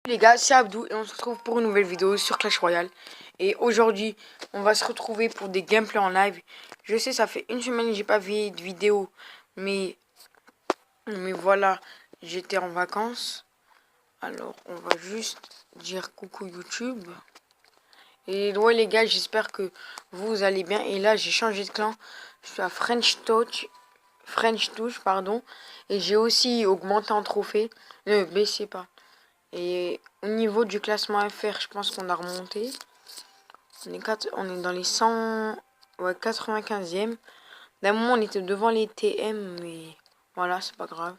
Les gars, c'est Abdou et on se retrouve pour une nouvelle vidéo sur Clash Royale. Et aujourd'hui, on va se retrouver pour des gameplays en live. Je sais, ça fait une semaine que j'ai pas vu de vidéo, mais voilà, j'étais en vacances. Alors, on va juste dire coucou YouTube. Et ouais les gars, j'espère que vous allez bien. Et là, j'ai changé de clan. Je suis à French Touch, pardon. Et j'ai aussi augmenté en trophée. Ne baissez pas. Et au niveau du classement FR, je pense qu'on a remonté. On est dans les 100, ouais, 95e. D'un moment, on était devant les TM, mais voilà, c'est pas grave.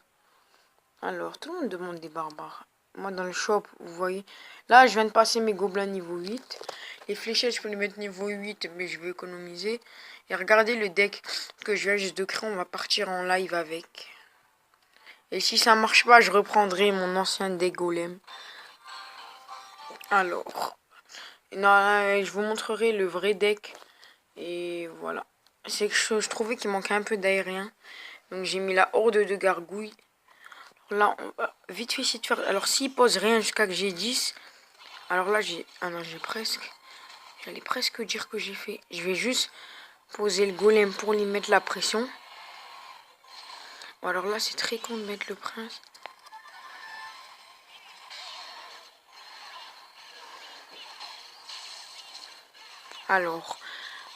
Alors, tout le monde demande des barbares. Moi, dans le shop, vous voyez. Là, je viens de passer mes gobelins niveau 8. Les fléchettes, je peux les mettre niveau 8, mais je vais économiser. Et regardez le deck que je viens juste de créer. On va partir en live avec. Et si ça marche pas, je reprendrai mon ancien deck golem. Alors, non, je vous montrerai le vrai deck. Et voilà. C'est que je trouvais qu'il manquait un peu d'aérien. Donc j'ai mis la horde de gargouilles. Là, on va vite fait essayer de faire. Alors s'il pose rien jusqu'à que j'ai 10. Alors là, j'ai. Ah non, j'ai presque. J'allais presque dire que j'ai fait. Je vais juste poser le golem pour lui mettre la pression. Alors là, c'est très con de mettre le prince. Alors,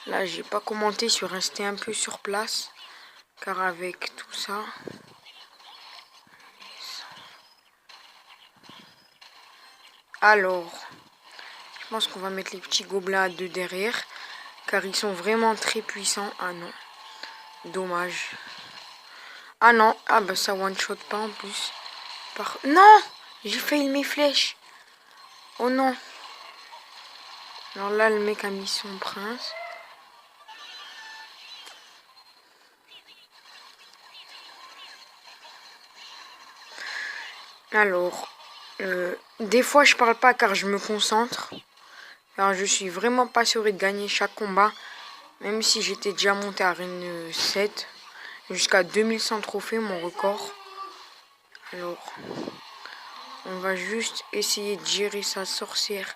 là, j'ai pas commenté sur rester un peu sur place. Car avec tout ça. Alors, je pense qu'on va mettre les petits gobelins à deux derrière. Car ils sont vraiment très puissants. Ah non. Dommage. Ah non. Ah bah ça one shot pas en plus. Non. J'ai failli mes flèches. Oh non. Alors là le mec a mis son prince. Alors. Des fois je parle pas car je me concentre. Alors je suis vraiment pas sûr de gagner chaque combat. Même si j'étais déjà monté à Reine 7. Jusqu'à 2100 trophées mon record. Alors. On va juste essayer de gérer sa sorcière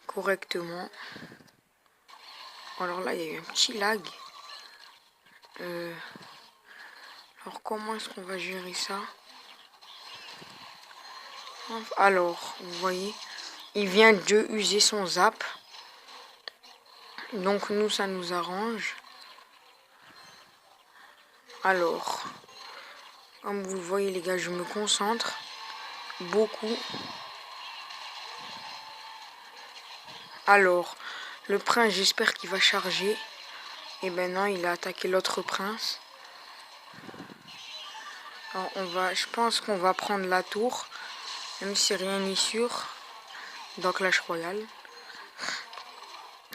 correctement. Alors là, il y a eu un petit lag. Alors, comment est-ce qu'on va gérer ça? Alors, vous voyez, il vient de user son zap. Donc, nous, ça nous arrange. Alors, comme vous le voyez, les gars, je me concentre beaucoup. Alors, le prince, j'espère qu'il va charger. Et ben non, il a attaqué l'autre prince. Alors, je pense qu'on va prendre la tour. Même si rien n'est sûr. Dans Clash Royale.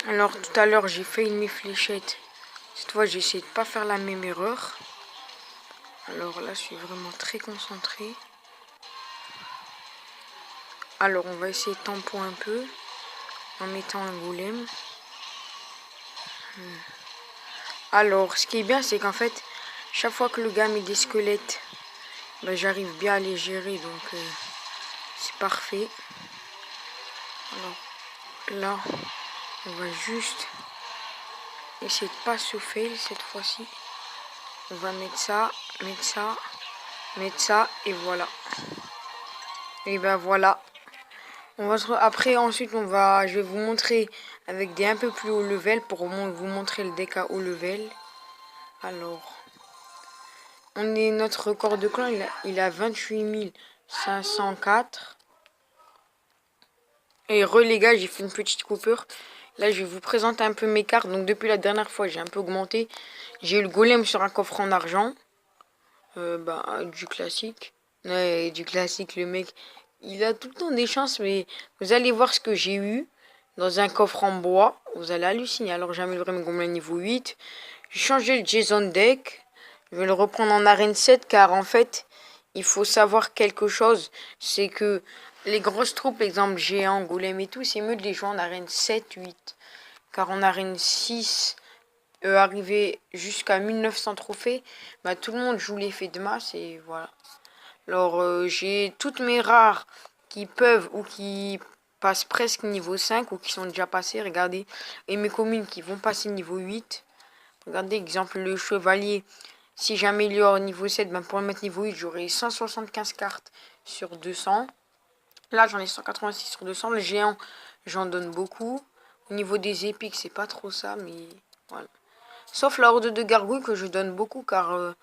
Alors, tout à l'heure, j'ai fait mes fléchettes. Cette fois, j'ai essayé de pas faire la même erreur. Alors là, je suis vraiment très concentré. Alors, on va essayer de tempo un peu. En mettant un golem. Alors, ce qui est bien, c'est qu'en fait, chaque fois que le gars met des squelettes, ben, j'arrive bien à les gérer. Donc, c'est parfait. Alors, là, on va juste essayer de pas se fail cette fois-ci. On va mettre ça, mettre ça, et voilà. Et ben voilà. Après, ensuite, je vais vous montrer avec des un peu plus haut level pour au moins vous montrer le deck à haut level. Alors, notre record de clan, il a 28 504. Et les gars, j'ai fait une petite coupure. Là, je vais vous présenter un peu mes cartes. Donc, depuis la dernière fois, j'ai un peu augmenté. J'ai eu le golem sur un coffre en argent. Du classique. Ouais, du classique, le mec, il a tout le temps des chances, mais vous allez voir ce que j'ai eu dans un coffre en bois. Vous allez halluciner. Alors, j'ai amélioré mes gobelins niveau 8. J'ai changé le Jason deck. Je vais le reprendre en arène 7, car en fait, il faut savoir quelque chose. C'est que les grosses troupes, exemple géant, golem et tout, c'est mieux de les jouer en arène 7, 8. Car en arène 6, arrivé jusqu'à 1900 trophées, tout le monde joue l'effet de masse et voilà. Alors j'ai toutes mes rares qui peuvent ou qui passent presque niveau 5 ou qui sont déjà passés, regardez. Et mes communes qui vont passer niveau 8. Regardez, exemple, le chevalier. Si j'améliore niveau 7, ben pour le mettre niveau 8, j'aurai 175 cartes sur 200. Là, j'en ai 186 sur 200. Le géant, j'en donne beaucoup. Au niveau des épiques, c'est pas trop ça, mais voilà. Sauf la horde de gargouilles que je donne beaucoup, car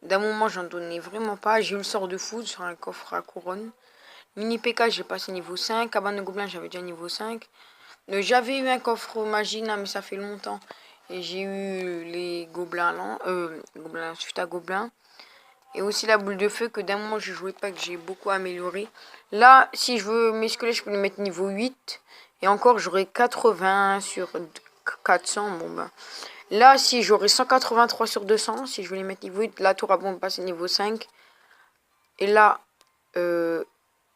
d'un moment, j'en donnais vraiment pas. J'ai eu le sort de foudre sur un coffre à couronne. Mini PK, j'ai passé niveau 5. Cabane de gobelins, j'avais déjà niveau 5. J'avais eu un coffre Magina, mais ça fait longtemps. Et j'ai eu les gobelins lents, gobelins suite à gobelins. Et aussi la boule de feu que d'un moment je jouais pas, que j'ai beaucoup amélioré. Là, si je veux mes squelettes, je peux les mettre niveau 8. Et encore, j'aurai 80 sur 400. Bon ben. Là, si j'aurai 183 sur 200, si je veux les mettre niveau 8, la tour à bombe passer niveau 5. Et là,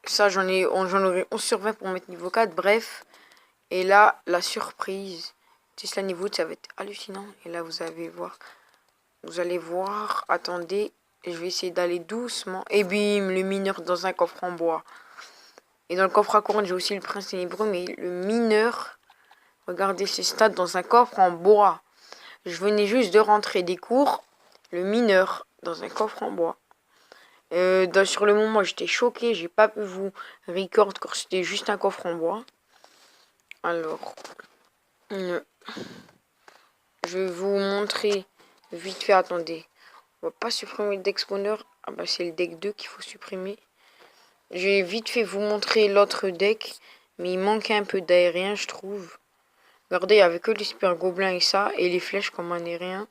ça j'en aurai 11 sur 20 pour mettre niveau 4. Bref. Et là, la surprise. Tesla niveau 8, ça va être hallucinant. Et là, vous allez voir. Vous allez voir. Attendez. Je vais essayer d'aller doucement. Et bim, le mineur dans un coffre en bois. Et dans le coffre à couronne, j'ai aussi le prince ténébreux. Mais le mineur, regardez ses stats dans un coffre en bois. Je venais juste de rentrer des cours. Le mineur dans un coffre en bois. Sur le moment, j'étais choqué. J'ai pas pu vous record car c'était juste un coffre en bois. Alors, je vais vous montrer vite fait. Attendez. On va pas supprimer le deck spawner. Ah bah c'est le deck 2 qu'il faut supprimer. Je vais vite fait vous montrer l'autre deck. Mais il manque un peu d'aérien, je trouve. Regardez, il n'y avait que les super gobelins et ça. Et les flèches comme un aérien.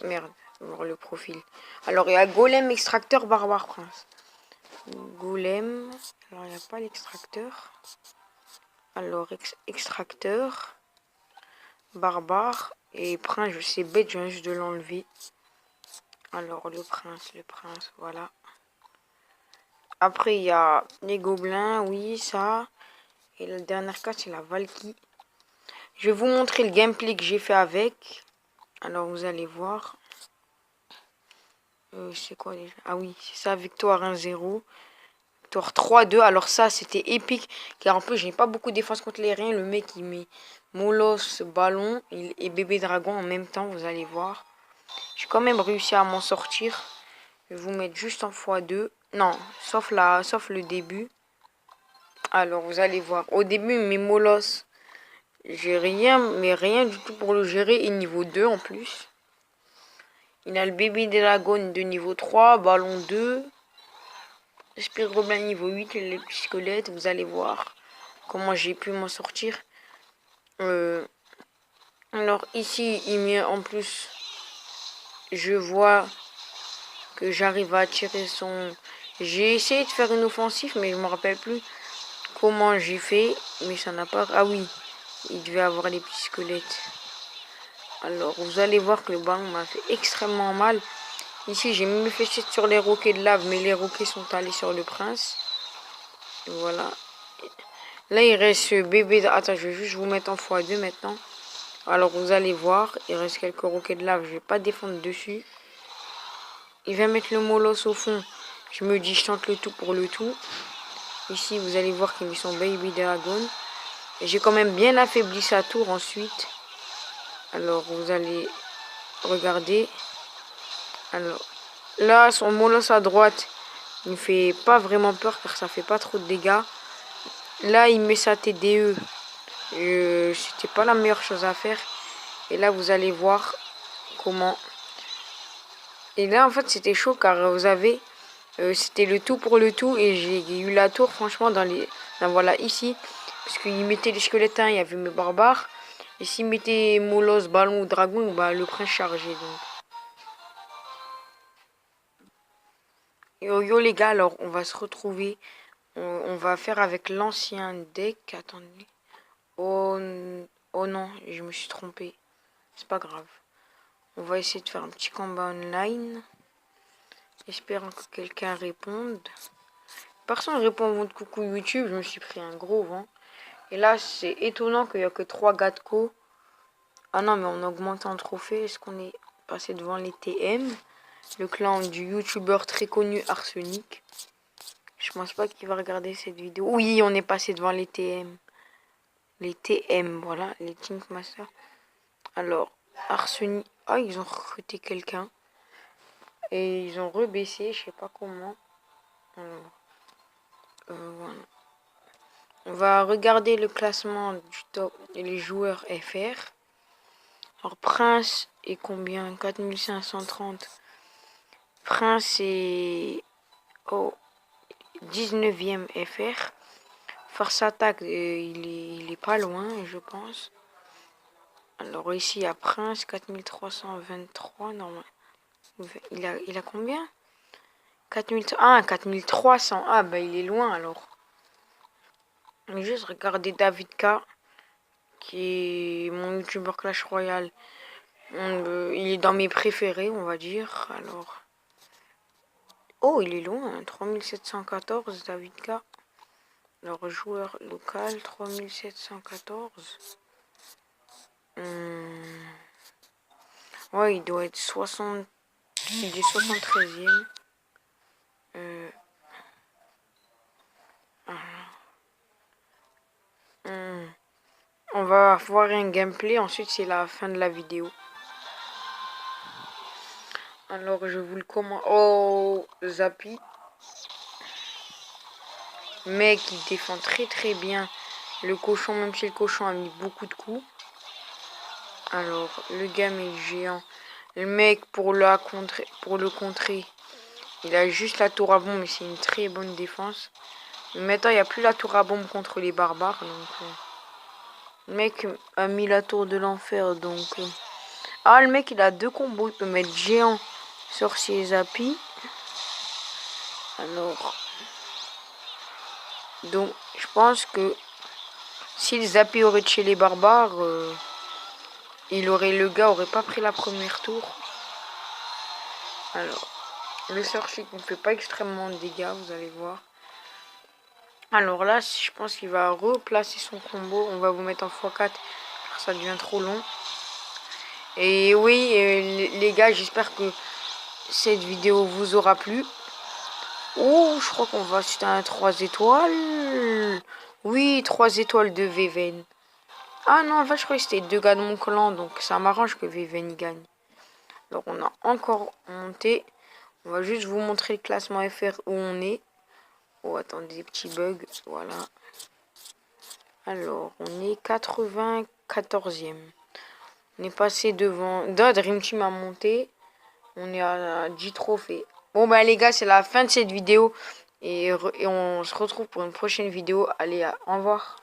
Merde, on va voir le profil. Alors il y a golem, extracteur, barbare, prince. Golem. Alors il n'y a pas l'extracteur. Alors extracteur. Barbare. Et prince, je sais bête, je viens juste de l'enlever. Alors le prince, voilà. Après il y a les gobelins, oui ça. Et la dernière carte c'est la Valkyrie. Je vais vous montrer le gameplay que j'ai fait avec. Alors vous allez voir. C'est quoi déjà? Ah oui, c'est ça, victoire 1-0. Victoire 3-2. Alors ça c'était épique. Car en plus j'ai pas beaucoup de défense contre les riens. Le mec il met Molos, ballon et bébé dragon en même temps, vous allez voir. J'ai quand même réussi à m'en sortir. Je vais vous mettre juste en x2. Non, sauf le début. Alors, vous allez voir. Au début, mes molosses, j'ai rien, mais rien du tout pour le gérer. Et niveau 2 en plus. Il a le bébé dragon de niveau 3, ballon 2. Esprit gobelin niveau 8, les petits squelettes. Vous allez voir comment j'ai pu m'en sortir. Alors, ici, il met en plus. Je vois que j'arrive à tirer son... J'ai essayé de faire une offensive, mais je me rappelle plus comment j'ai fait. Mais ça n'a pas... Ah oui, il devait avoir les petits squelettes. Alors, vous allez voir que le ballon m'a fait extrêmement mal. Ici, j'ai même fait sur les roquets de lave, mais les roquets sont allés sur le prince. Et voilà. Là, il reste ce bébé... Attends, je vais juste vous mettre en x2 maintenant. Alors, vous allez voir, il reste quelques roquets de lave. Je vais pas défendre dessus. Il va mettre le molosse au fond. Je me dis, je tente le tout pour le tout. Ici, vous allez voir qu'il met son baby dragon. J'ai quand même bien affaibli sa tour ensuite. Alors, vous allez regarder. Alors, là, son molosse à droite, il ne fait pas vraiment peur car ça fait pas trop de dégâts. Là, il met sa TDE. C'était pas la meilleure chose à faire. Et là, vous allez voir comment... Et là, en fait, c'était chaud car vous avez... c'était le tout pour le tout et j'ai eu la tour franchement dans les... voilà, ici. Parce qu'il mettait les squelettes, il y avait mes barbares. Et s'il mettait Molos, ballon ou dragon, bah, le prince chargeait. Donc. Yo les gars, alors on va se retrouver. On va faire avec l'ancien deck. Attendez. Oh non, je me suis trompé. C'est pas grave. On va essayer de faire un petit combat online. Espérant que quelqu'un réponde. Personne répond au de coucou YouTube. Je me suis pris un gros vent. Et là, c'est étonnant qu'il n'y a que 3 gars de co. Ah non, mais on a augmenté en trophée. Est-ce qu'on est passé devant les TM? Le clan du youtubeur très connu Arsenic. Je pense pas qu'il va regarder cette vidéo. Oui, on est passé devant les TM. Les TM, voilà, les Team Master. Alors, Arsenic. Ah, ils ont recruté quelqu'un. Et ils ont rebaissé, je sais pas comment. Alors, voilà. On va regarder le classement du top et les joueurs FR. Alors, Prince est combien? 4530. Prince est au 19e FR. Force attaque, il est pas loin, je pense. Alors ici, il y a Prince, 4323, normalement. Il a combien? 4300. Ah, bah il est loin alors. Je vais juste regarder David K, qui est mon youtubeur Clash Royale. Il est dans mes préférés, on va dire. Alors. Oh, il est loin, 3714, David K. Alors, joueur local, 3714. Ouais, il doit être 60. Il est 73e. On va voir un gameplay, ensuite c'est la fin de la vidéo. Alors je vous le commande. Oh, Zappy. Mec, il défend très bien le cochon, même si le cochon a mis beaucoup de coups. Alors, le game est géant. Le mec, pour le contrer, il a juste la tour à bombe, mais c'est une très bonne défense. Mais maintenant, il n'y a plus la tour à bombe contre les barbares. Donc, le mec a mis la tour de l'enfer. Donc, ah, le mec, il a 2 combos. Il peut mettre géant, sorcier, Zappy. Alors, donc, je pense que si le Zappy aurait tué les barbares, le gars aurait pas pris la première tour. Alors, le sorcier ne fait pas extrêmement de dégâts, vous allez voir. Alors là, je pense qu'il va replacer son combo. On va vous mettre en x4 car ça devient trop long. Et oui, les gars, j'espère que cette vidéo vous aura plu. Oh, je crois qu'on va acheter un 3 étoiles. Oui, 3 étoiles de Veven. Ah non, en fait, je croyais que c'était 2 gars de mon clan, donc ça m'arrange que Veven gagne. Donc on a encore monté. On va juste vous montrer le classement FR où on est. Oh, attendez, des petits bugs. Voilà. Alors, on est 94e. On est passé devant... Dream Team a monté. On est à 10 trophées. Bon, bah les gars, c'est la fin de cette vidéo. Et on se retrouve pour une prochaine vidéo. Allez, au revoir.